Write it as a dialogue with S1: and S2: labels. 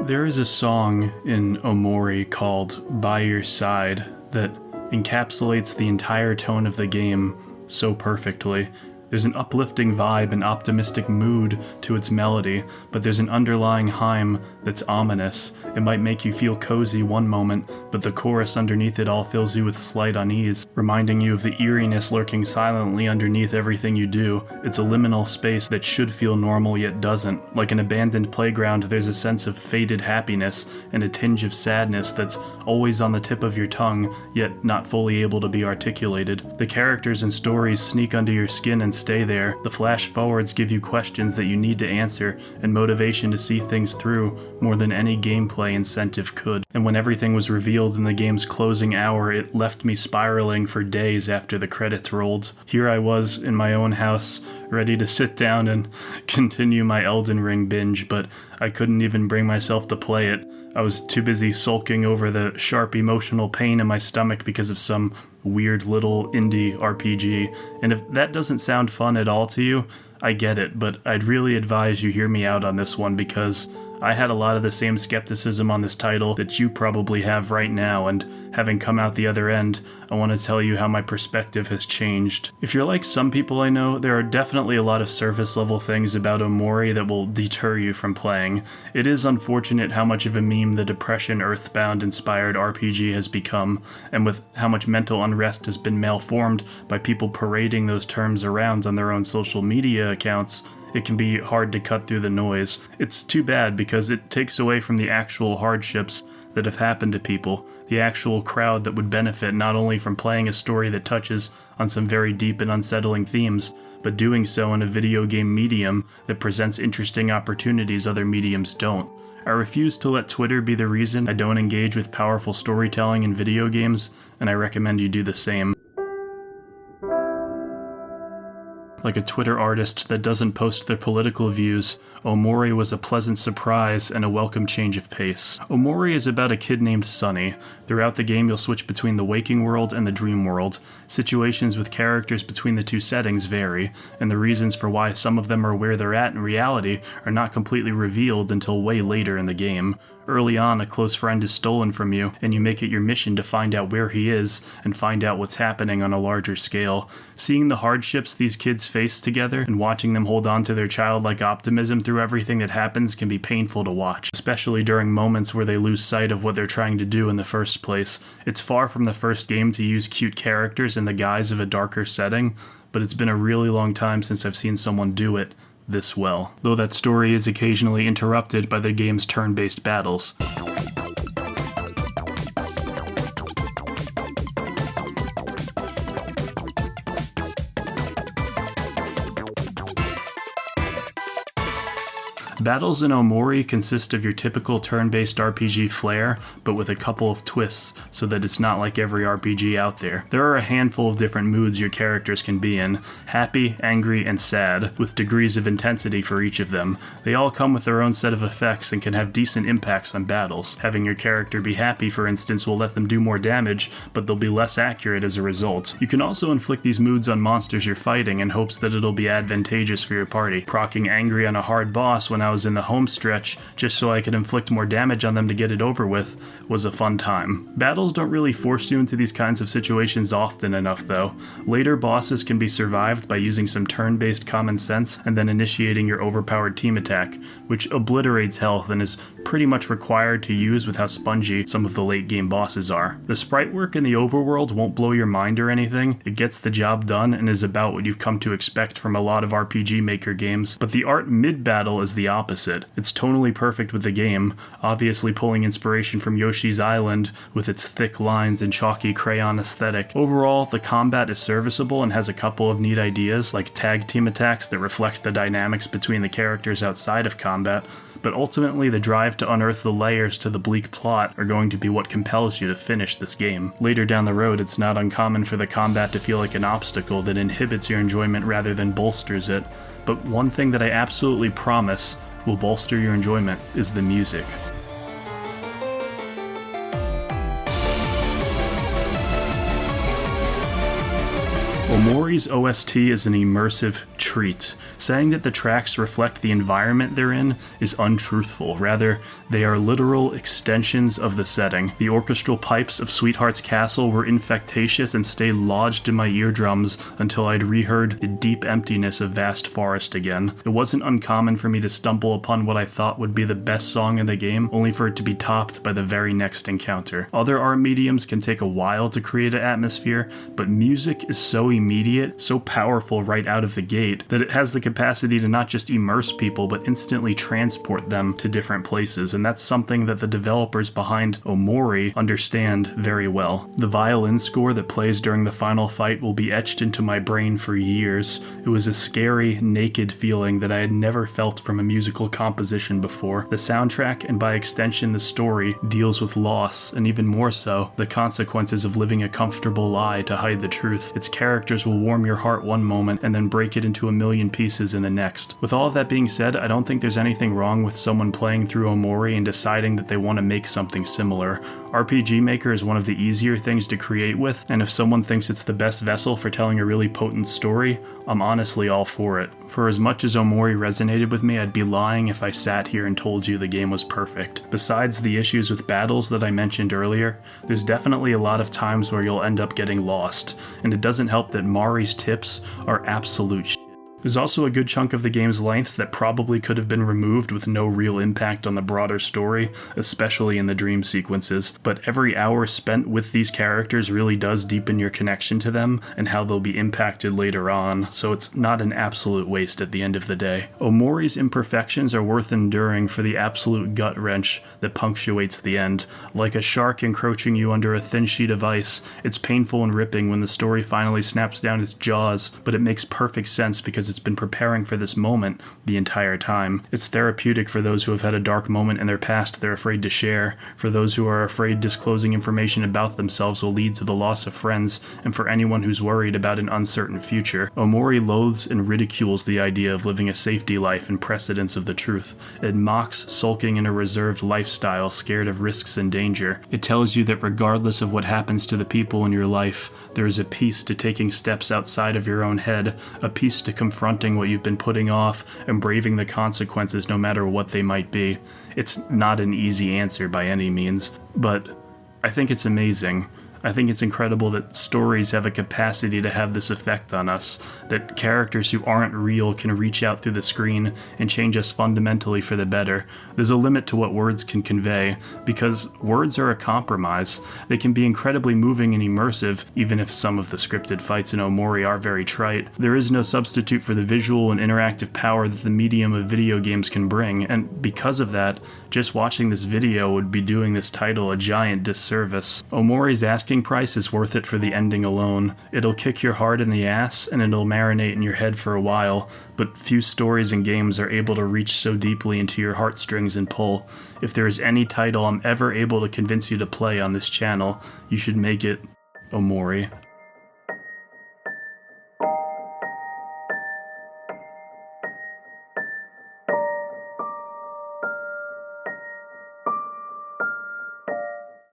S1: There is a song in Omori called By Your Side that encapsulates the entire tone of the game so perfectly. There's an uplifting vibe and optimistic mood to its melody, but there's an underlying hymn that's ominous. It might make you feel cozy one moment, but the chorus underneath it all fills you with slight unease, reminding you of the eeriness lurking silently underneath everything you do. It's a liminal space that should feel normal yet doesn't. Like an abandoned playground, there's a sense of faded happiness and a tinge of sadness that's always on the tip of your tongue, yet not fully able to be articulated. The characters and stories sneak under your skin and stay there. The flash forwards give you questions that you need to answer and motivation to see things through more than any gameplay incentive could. And when everything was revealed in the game's closing hour, it left me spiraling for days after the credits rolled. Here I was in my own house, ready to sit down and continue my Elden Ring binge, but I couldn't even bring myself to play it. I was too busy sulking over the sharp emotional pain in my stomach because of some weird little indie RPG. And if that doesn't sound fun at all to you, I get it, but I'd really advise you hear me out on this one because I had a lot of the same skepticism on this title that you probably have right now, and having come out the other end, I want to tell you how my perspective has changed. If you're like some people I know, there are definitely a lot of surface level things about Omori that will deter you from playing. It is unfortunate how much of a meme the Depression Earthbound inspired RPG has become, and with how much mental unrest has been malformed by people parading those terms around on their own social media accounts, it can be hard to cut through the noise. It's too bad because it takes away from the actual hardships that have happened to people, the actual crowd that would benefit not only from playing a story that touches on some very deep and unsettling themes, but doing so in a video game medium that presents interesting opportunities other mediums don't. I refuse to let Twitter be the reason I don't engage with powerful storytelling in video games, and I recommend you do the same. Like a Twitter artist that doesn't post their political views, Omori was a pleasant surprise and a welcome change of pace. Omori is about a kid named Sunny. Throughout the game, you'll switch between the waking world and the dream world. Situations with characters between the two settings vary, and the reasons for why some of them are where they're at in reality are not completely revealed until way later in the game. Early on, a close friend is stolen from you, and you make it your mission to find out where he is and find out what's happening on a larger scale. Seeing the hardships these kids face together and watching them hold on to their childlike optimism through everything that happens can be painful to watch, especially during moments where they lose sight of what they're trying to do in the first place. It's far from the first game to use cute characters in the guise of a darker setting, but it's been a really long time since I've seen someone do it this well, though that story is occasionally interrupted by the game's turn-based battles. Battles in Omori consist of your typical turn-based RPG flair, but with a couple of twists so that it's not like every RPG out there. There are a handful of different moods your characters can be in: happy, angry, and sad, with degrees of intensity for each of them. They all come with their own set of effects and can have decent impacts on battles. Having your character be happy, for instance, will let them do more damage, but they'll be less accurate as a result. You can also inflict these moods on monsters you're fighting in hopes that it'll be advantageous for your party. Procking angry on a hard boss when I was in the home stretch, just so I could inflict more damage on them to get it over with, was a fun time. Battles don't really force you into these kinds of situations often enough, though. Later bosses can be survived by using some turn-based common sense and then initiating your overpowered team attack, which obliterates health and is pretty much required to use with how spongy some of the late game bosses are. The sprite work in the overworld won't blow your mind or anything. It gets the job done and is about what you've come to expect from a lot of RPG Maker games, but the art mid-battle is the opposite. It's tonally perfect with the game, obviously pulling inspiration from Yoshi's Island with its thick lines and chalky crayon aesthetic. Overall, the combat is serviceable and has a couple of neat ideas, like tag team attacks that reflect the dynamics between the characters outside of combat, but ultimately the drive to unearth the layers to the bleak plot are going to be what compels you to finish this game. Later down the road, it's not uncommon for the combat to feel like an obstacle that inhibits your enjoyment rather than bolsters it, but one thing that I absolutely promise will bolster your enjoyment is the music. OMORI's OST is an immersive treat. Saying that the tracks reflect the environment they're in is untruthful. Rather, they are literal extensions of the setting. The orchestral pipes of Sweetheart's Castle were infectious and stayed lodged in my eardrums until I'd reheard the deep emptiness of vast forest again. It wasn't uncommon for me to stumble upon what I thought would be the best song in the game, only for it to be topped by the very next encounter. Other art mediums can take a while to create an atmosphere, but music is so immediate, so powerful right out of the gate, that it has the capacity to not just immerse people, but instantly transport them to different places, and that's something that the developers behind OMORI understand very well. The violin score that plays during the final fight will be etched into my brain for years. It was a scary, naked feeling that I had never felt from a musical composition before. The soundtrack, and by extension the story, deals with loss, and even more so, the consequences of living a comfortable lie to hide the truth. Its characters will warm your heart one moment and then break it into a million pieces in the next. With all of that being said, I don't think there's anything wrong with someone playing through OMORI and deciding that they want to make something similar. RPG Maker is one of the easier things to create with, and if someone thinks it's the best vessel for telling a really potent story, I'm honestly all for it. For as much as OMORI resonated with me, I'd be lying if I sat here and told you the game was perfect. Besides the issues with battles that I mentioned earlier, there's definitely a lot of times where you'll end up getting lost, and it doesn't help that Mari's tips are absolute shit. There's also a good chunk of the game's length that probably could have been removed with no real impact on the broader story, especially in the dream sequences, but every hour spent with these characters really does deepen your connection to them and how they'll be impacted later on, so it's not an absolute waste at the end of the day. OMORI's imperfections are worth enduring for the absolute gut wrench that punctuates the end. Like a shark encroaching you under a thin sheet of ice, it's painful and ripping when the story finally snaps down its jaws, but it makes perfect sense because it's been preparing for this moment the entire time. It's therapeutic for those who have had a dark moment in their past they're afraid to share, for those who are afraid disclosing information about themselves will lead to the loss of friends, and for anyone who's worried about an uncertain future. OMORI loathes and ridicules the idea of living a safety life in precedence of the truth. It mocks sulking in a reserved lifestyle, scared of risks and danger. It tells you that regardless of what happens to the people in your life, there is a peace to taking steps outside of your own head, a peace to confronting what you've been putting off and braving the consequences no matter what they might be. It's not an easy answer by any means, but I think it's amazing. I think it's incredible that stories have a capacity to have this effect on us, that characters who aren't real can reach out through the screen and change us fundamentally for the better. There's a limit to what words can convey, because words are a compromise. They can be incredibly moving and immersive, even if some of the scripted fights in OMORI are very trite. There is no substitute for the visual and interactive power that the medium of video games can bring, and because of that, just watching this video would be doing this title a giant disservice. OMORI's asking price is worth it for the ending alone. It'll kick your heart in the ass and it'll marinate in your head for a while, but few stories and games are able to reach so deeply into your heartstrings and pull. If there is any title I'm ever able to convince you to play on this channel, you should make it OMORI.